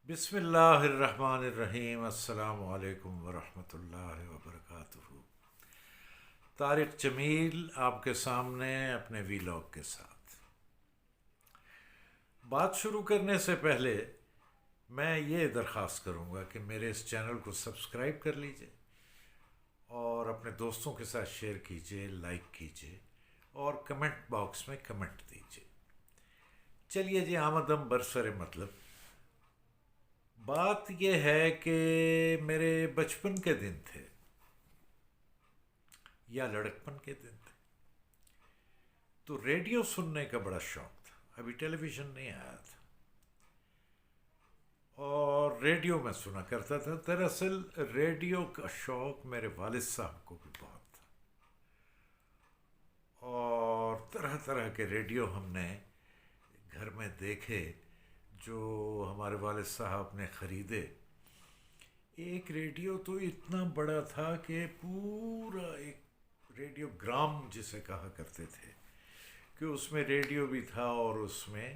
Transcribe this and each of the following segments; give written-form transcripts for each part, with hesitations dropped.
بسم اللہ الرحمن الرحیم، السلام علیکم ورحمۃ اللہ وبرکاتہ۔ طارق جمیل آپ کے سامنے اپنے ویلاگ کے ساتھ۔ بات شروع کرنے سے پہلے میں یہ درخواست کروں گا کہ میرے اس چینل کو سبسکرائب کر لیجئے اور اپنے دوستوں کے ساتھ شیئر کیجئے، لائک کیجئے اور کمنٹ باکس میں کمنٹ دیجئے۔ چلیے جی، آمدم برسر مطلب بات یہ ہے کہ میرے بچپن کے دن تھے یا لڑکپن کے دن تھے تو ریڈیو سننے کا بڑا شوق تھا۔ ابھی ٹیلی ویژن نہیں آیا تھا اور ریڈیو میں سنا کرتا تھا۔ دراصل ریڈیو کا شوق میرے والد صاحب کو بھی بہت تھا اور طرح طرح کے ریڈیو ہم نے گھر میں دیکھے جو ہمارے والد صاحب نے خریدے۔ ایک ریڈیو تو اتنا بڑا تھا کہ پورا ایک ریڈیو گرام جسے کہا کرتے تھے، کہ اس میں ریڈیو بھی تھا اور اس میں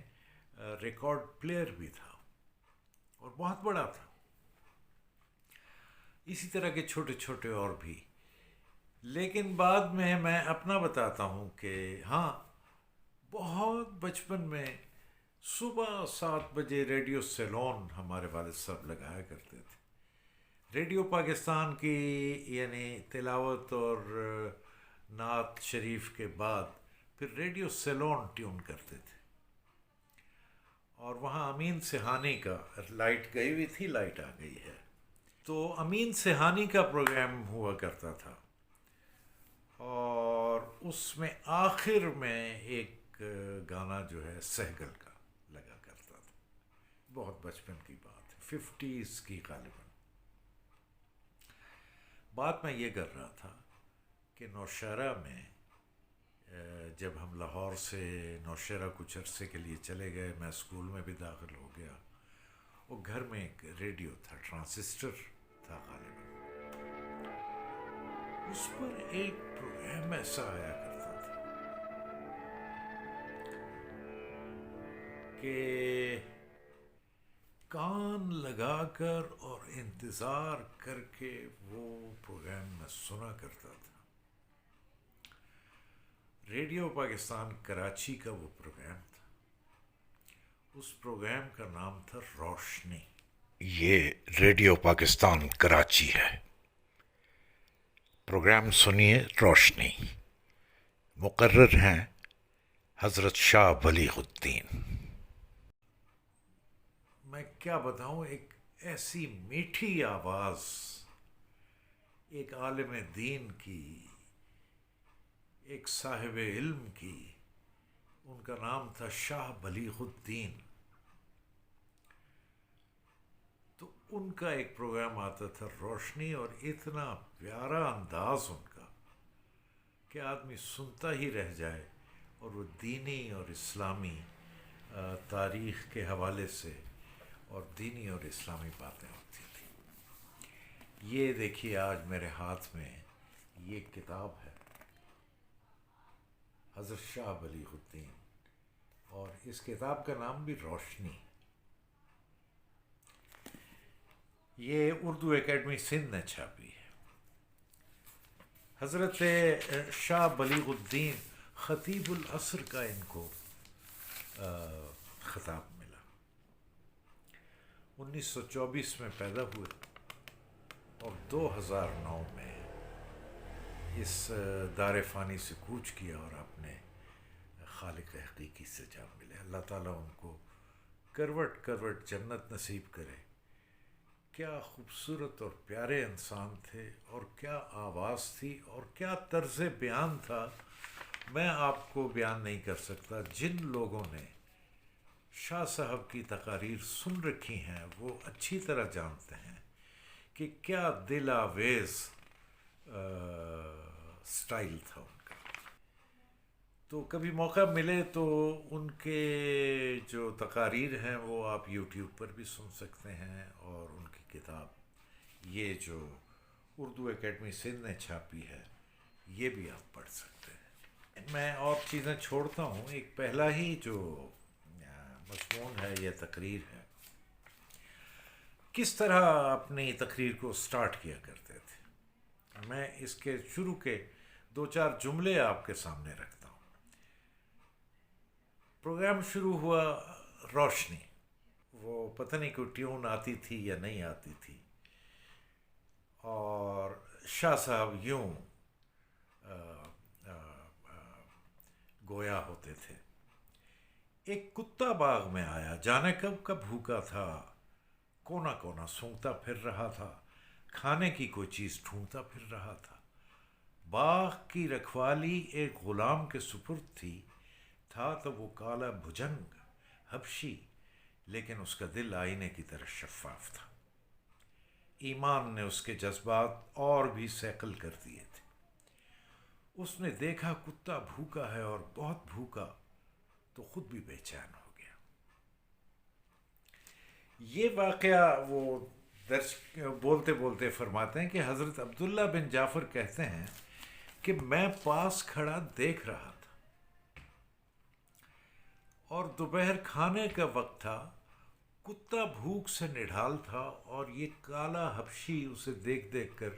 ریکارڈ پلیئر بھی تھا اور بہت بڑا تھا۔ اسی طرح کے چھوٹے چھوٹے اور بھی، لیکن بعد میں اپنا بتاتا ہوں کہ ہاں، بہت بچپن میں صبح 7 بجے ریڈیو سیلون ہمارے والد صاحب لگایا کرتے تھے۔ ریڈیو پاکستان کی یعنی تلاوت اور نعت شریف کے بعد پھر ریڈیو سیلون ٹیون کرتے تھے اور وہاں امین سہانی کا، لائٹ گئی ہوئی تھی، لائٹ آ گئی ہے، تو امین سہانی کا پروگرام ہوا کرتا تھا اور اس میں آخر میں ایک گانا جو ہے سہگل کا لگا کرتا تھا۔ بہت بچپن کی بات ہے، 50s کی غالباً بات میں یہ کر رہا تھا کہ نوشہرہ میں جب ہم لاہور سے نوشہرہ کچھ عرصے کے لیے چلے گئے، میں اسکول میں بھی داخل ہو گیا، وہ گھر میں ایک ریڈیو تھا، ٹرانسسٹر تھا غالباً، اس پر ایک پروگرام ایسا آیا کرتا تھا کہ کان لگا کر اور انتظار کر کے وہ پروگرام میں سنا کرتا تھا۔ ریڈیو پاکستان کراچی کا وہ پروگرام تھا، اس پروگرام کا نام تھا روشنی۔ یہ ریڈیو پاکستان کراچی ہے، پروگرام سنیے روشنی۔ مقرر ہیں حضرت شاہ بلیغ الدین۔ میں کیا بتاؤں، ایک ایسی میٹھی آواز ایک عالم دین کی، ایک صاحب علم کی، ان کا نام تھا شاہ بلیغ الدین۔ تو ان کا ایک پروگرام آتا تھا روشنی، اور اتنا پیارا انداز ان کا کہ آدمی سنتا ہی رہ جائے، اور وہ دینی اور اسلامی تاریخ کے حوالے سے اور دینی اور اسلامی باتیں ہوتی تھیں۔ یہ دیکھیے آج میرے ہاتھ میں یہ کتاب ہے، حضرت شاہ بلیغ الدین، اور اس کتاب کا نام بھی روشنی۔ یہ اردو اکیڈمی سندھ نے چھاپی ہے۔ حضرت شاہ بلیغ الدین خطیب العصر کا ان کو خطاب ملا۔ 1924 میں پیدا ہوئے اور 2009 میں اس دار فانی سے کوچ کیا اور اپنے خالق حقیقی سے جا ملے۔ اللہ تعالیٰ ان کو کروٹ کروٹ جنت نصیب کرے۔ کیا خوبصورت اور پیارے انسان تھے، اور کیا آواز تھی، اور کیا طرز بیان تھا، میں آپ کو بیان نہیں کر سکتا۔ جن لوگوں نے شاہ صاحب کی تقاریر سن رکھی ہیں وہ اچھی طرح جانتے ہیں کہ کیا دل آویز سٹائل تھا ان کا۔ تو کبھی موقع ملے تو ان کے جو تقاریر ہیں وہ آپ یوٹیوب پر بھی سن سکتے ہیں، اور ان کی کتاب یہ جو اردو اکیڈمی سندھ نے چھاپی ہے یہ بھی آپ پڑھ سکتے ہیں۔ میں اور چیزیں چھوڑتا ہوں، ایک پہلا ہی جو مضمون ہے، یہ تقریر ہے کس طرح اپنی تقریر کو سٹارٹ کیا کرتے تھے. میں اس کے شروع کے 2-4 جملے آپ کے سامنے رکھتا ہوں. پروگرام شروع ہوا روشنی. وہ پتہ نہیں کوئی ٹیون آتی تھی یا نہیں آتی تھی، اور شاہ صاحب یوں گویا ہوتے تھے. ایک کتا باغ میں آیا، جانے کب کا بھوکا تھا، کونا کونا سونگتا پھر رہا تھا، کھانے کی کوئی چیز ڈھونڈتا پھر رہا تھا. باغ کی رکھوالی ایک غلام کے سپرد تھی. تھا تو وہ کالا بھجنگ حبشی، لیکن اس کا دل آئینے کی طرح شفاف تھا. ایمان نے اس کے جذبات اور بھی سیکل کر دیے تھے. اس نے دیکھا کتا بھوکا ہے اور بہت بھوکا، تو خود بھی بے چین ہو گیا. یہ واقعہ وہ درس بولتے بولتے فرماتے ہیں کہ حضرت عبداللہ بن جعفر کہتے ہیں کہ میں پاس کھڑا دیکھ رہا تھا، اور دوپہر کھانے کا وقت تھا. کتا بھوک سے نڈھال تھا، اور یہ کالا حبشی اسے دیکھ دیکھ کر،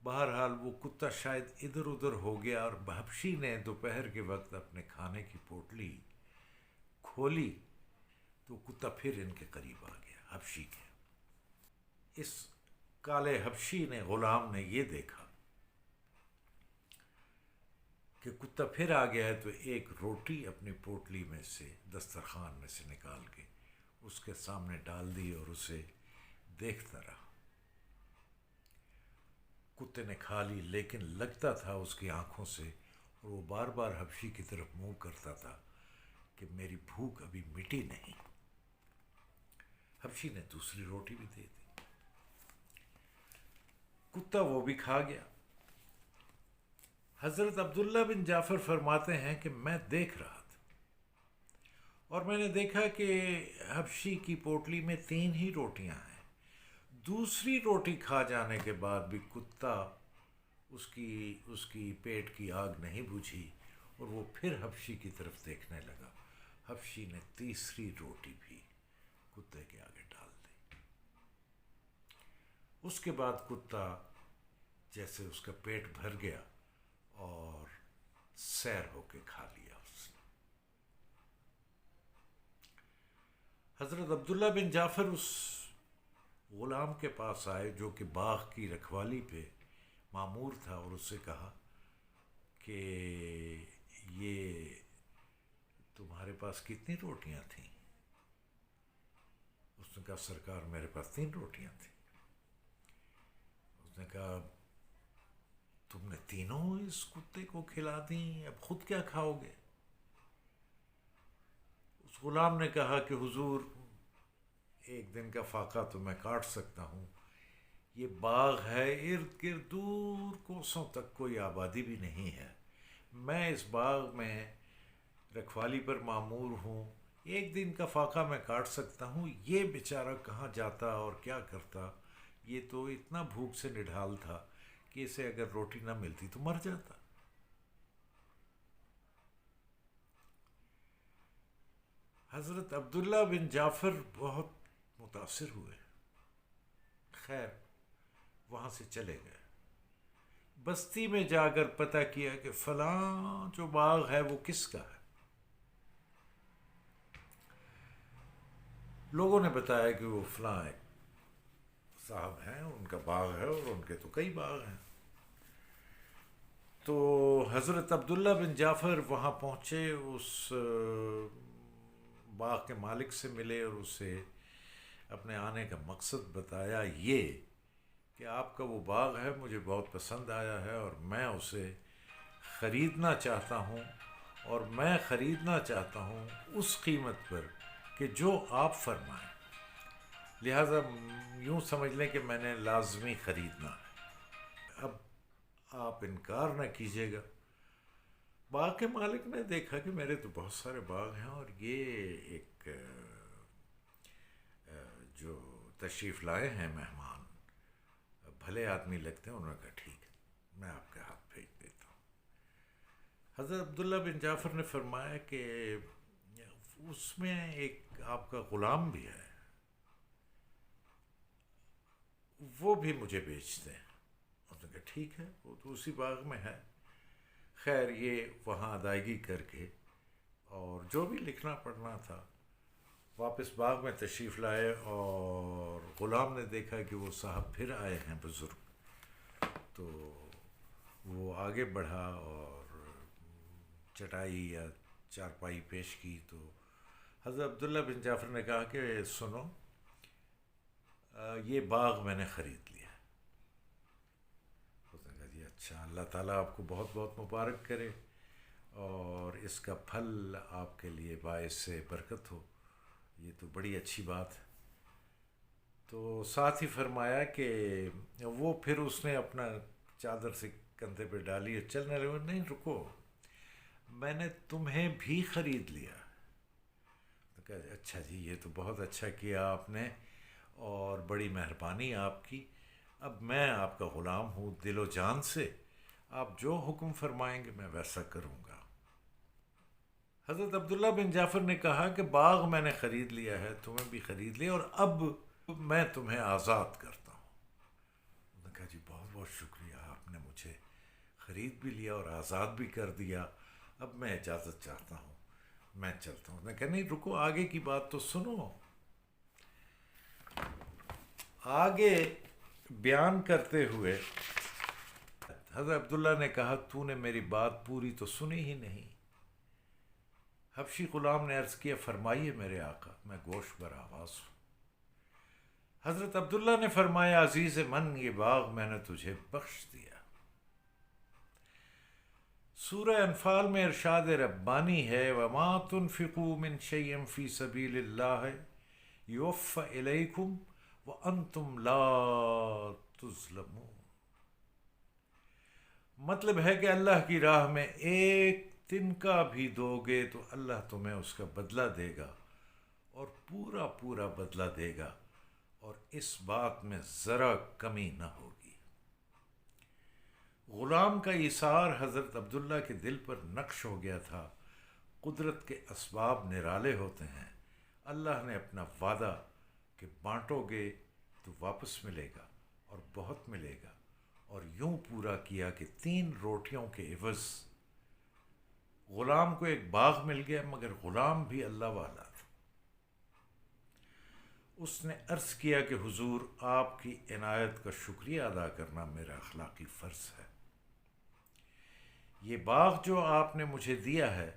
بہرحال وہ کتا شاید ادھر ادھر ہو گیا، اور حبشی نے دوپہر کے وقت اپنے کھانے کی پوٹلی کھولی تو کتا پھر ان کے قریب آ گیا. حبشی کے اس کالے حبشی نے، غلام نے یہ دیکھا کہ کتا پھر آ گیا ہے، تو ایک روٹی اپنی پوٹلی میں سے، دسترخوان میں سے نکال کے اس کے سامنے ڈال دی اور اسے دیکھتا رہا. کتے نے کھا لی، لیکن لگتا تھا اس کی آنکھوں سے، اور وہ بار بار حبشی کی طرف منہ کرتا تھا کہ میری بھوک ابھی مٹی نہیں. حبشی نے دوسری روٹی بھی دے دی. کتا وہ بھی کھا گیا. حضرت عبداللہ بن جعفر فرماتے ہیں کہ میں دیکھ رہا تھا، اور میں نے دیکھا کہ حبشی کی پوٹلی میں 3 ہی روٹیاں ہیں. دوسری روٹی کھا جانے کے بعد بھی کتا اس کی پیٹ کی آگ نہیں بجھی، اور وہ پھر حبشی کی طرف دیکھنے لگا. حبشی نے تیسری روٹی بھی کتے کے آگے ڈال دی. اس کے بعد کتا جیسے اس کا پیٹ بھر گیا اور سیر ہو کے کھا لیا اس نے. حضرت عبداللہ بن جعفر اس غلام کے پاس آئے جو کہ باغ کی رکھوالی پہ مامور تھا، اور اس سے کہا کہ یہ تمہارے پاس کتنی روٹیاں تھیں؟ اس نے کہا سرکار میرے پاس 3 روٹیاں تھیں. اس نے کہا تم نے تینوں اس کتے کو کھلا دیں، اب خود کیا کھاؤ گے؟ اس غلام نے کہا کہ حضور ایک دن کا فاقہ تو میں کاٹ سکتا ہوں. یہ باغ ہے، ارد گرد دور کوسوں تک کوئی آبادی بھی نہیں ہے. میں اس باغ میں رکھوالی پر مامور ہوں، ایک دن کا فاقہ میں کاٹ سکتا ہوں. یہ بیچارہ کہاں جاتا اور کیا کرتا؟ یہ تو اتنا بھوک سے نڈھال تھا کہ اسے اگر روٹی نہ ملتی تو مر جاتا. حضرت عبداللہ بن جعفر بہت متاثر ہوئے. خیر وہاں سے چلے گئے. بستی میں جا کر پتہ کیا کہ فلاں جو باغ ہے وہ کس کا ہے. لوگوں نے بتایا کہ وہ فلاں ایک صاحب ہیں، ان کا باغ ہے، اور ان کے تو کئی باغ ہیں. تو حضرت عبداللہ بن جعفر وہاں پہنچے، اس باغ کے مالک سے ملے اور اسے اپنے آنے کا مقصد بتایا، یہ کہ آپ کا وہ باغ ہے مجھے بہت پسند آیا ہے، اور میں اسے خریدنا چاہتا ہوں، اور میں خریدنا چاہتا ہوں اس قیمت پر کہ جو آپ فرمائیں. لہٰذا یوں سمجھ لیں کہ میں نے لازمی خریدنا ہے. اب آپ انکار نہ کیجیے گا. باغ کے مالک نے دیکھا کہ میرے تو بہت سارے باغ ہیں، اور یہ ایک جو تشریف لائے ہیں مہمان بھلے آدمی لگتے ہیں. انہوں نے کہا ٹھیک ہے میں آپ کے ہاتھ بھیج دیتا ہوں. حضرت عبداللہ بن جعفر نے فرمایا کہ اس میں ایک آپ کا غلام بھی ہے. وہ بھی مجھے بیچ دیں۔ اس نے کہا ٹھیک ہے، وہ تو اسی باغ میں ہے۔ خیر یہ وہاں ادائیگی کر کے اور جو بھی لکھنا پڑھنا تھا واپس باغ میں تشریف لائے، اور غلام نے دیکھا کہ وہ صاحب پھر آئے ہیں بزرگ، تو وہ آگے بڑھا اور چٹائی یا چارپائی پیش کی، تو حضرت عبداللہ بن جعفر نے کہا کہ سنو، یہ باغ میں نے خرید لیا۔ اس نے کہا جی اچھا، اللہ تعالیٰ آپ کو بہت بہت مبارک کرے اور اس کا پھل آپ کے لیے باعث برکت ہو، یہ تو بڑی اچھی بات ہے۔ تو ساتھ ہی فرمایا کہ وہ پھر اس نے اپنا چادر سے کندھے پہ ڈالی اور چلنے لگے۔ نہیں رکو، میں نے تمہیں بھی خرید لیا۔ تو کہا اچھا جی، یہ تو بہت اچھا کیا آپ نے اور بڑی مہربانی آپ کی، اب میں آپ کا غلام ہوں دل و جان سے، آپ جو حکم فرمائیں گے میں ویسا کروں گا۔ حضرت عبداللہ بن جعفر نے کہا کہ باغ میں نے خرید لیا ہے، تمہیں بھی خرید لیا، اور اب میں تمہیں آزاد کرتا ہوں۔ انہوں نے کہا جی بہت بہت شکریہ، آپ نے مجھے خرید بھی لیا اور آزاد بھی کر دیا، اب میں اجازت چاہتا ہوں، میں چلتا ہوں۔ انہوں نے کہا نہیں رکو، آگے کی بات تو سنو۔ آگے بیان کرتے ہوئے حضرت عبداللہ نے کہا تو نے میری بات پوری تو سنی ہی نہیں۔ حبشی غلام نے عرض کیا فرمائیے میرے آقا، میں گوش بر آواز ہوں۔ حضرت عبداللہ نے فرمایا عزیز من، یہ باغ میں نے تجھے بخش دیا۔ سورہ انفال میں ارشاد ربانی ہے وَمَا تُنْفِقُوا مِنْ شَيْءٍ فِي سَبِيلِ اللَّهِ يُوَفَّ إِلَيْكُمْ وَأَنْتُمْ لَا تُظْلَمُونَ۔ مطلب ہے کہ اللہ کی راہ میں ایک تنکا بھی دو گے تو اللہ تمہیں اس کا بدلہ دے گا، اور پورا پورا بدلہ دے گا، اور اس بات میں ذرا کمی نہ ہوگی۔ غلام کا ایثار حضرت عبداللہ کے دل پر نقش ہو گیا تھا۔ قدرت کے اسباب نرالے ہوتے ہیں، اللہ نے اپنا وعدہ کہ بانٹو گے تو واپس ملے گا اور بہت ملے گا، اور یوں پورا کیا کہ 3 روٹیوں کے عوض غلام کو ایک باغ مل گیا، مگر غلام بھی اللہ والا تھا۔ اس نے عرض کیا کہ حضور آپ کی عنایت کا شکریہ ادا کرنا میرا اخلاقی فرض ہے۔ یہ باغ جو آپ نے مجھے دیا ہے،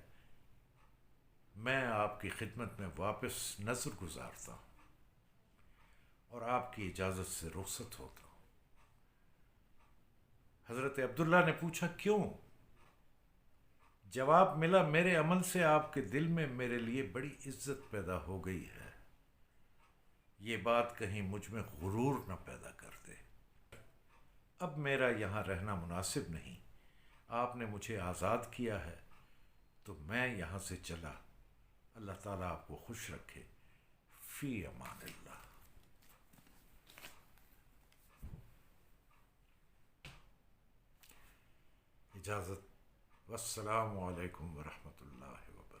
میں آپ کی خدمت میں واپس نظر گزارتا ہوں اور آپ کی اجازت سے رخصت ہوتا ہوں۔ حضرت عبداللہ نے پوچھا کیوں؟ جواب ملا میرے عمل سے آپ کے دل میں میرے لیے بڑی عزت پیدا ہو گئی ہے، یہ بات کہیں مجھ میں غرور نہ پیدا کر دے۔ اب میرا یہاں رہنا مناسب نہیں، آپ نے مجھے آزاد کیا ہے تو میں یہاں سے چلا۔ اللہ تعالیٰ آپ کو خوش رکھے۔ فی امان اللہ۔ اجازت، والسلام علیکم ورحمۃ اللہ وبرکاتہ۔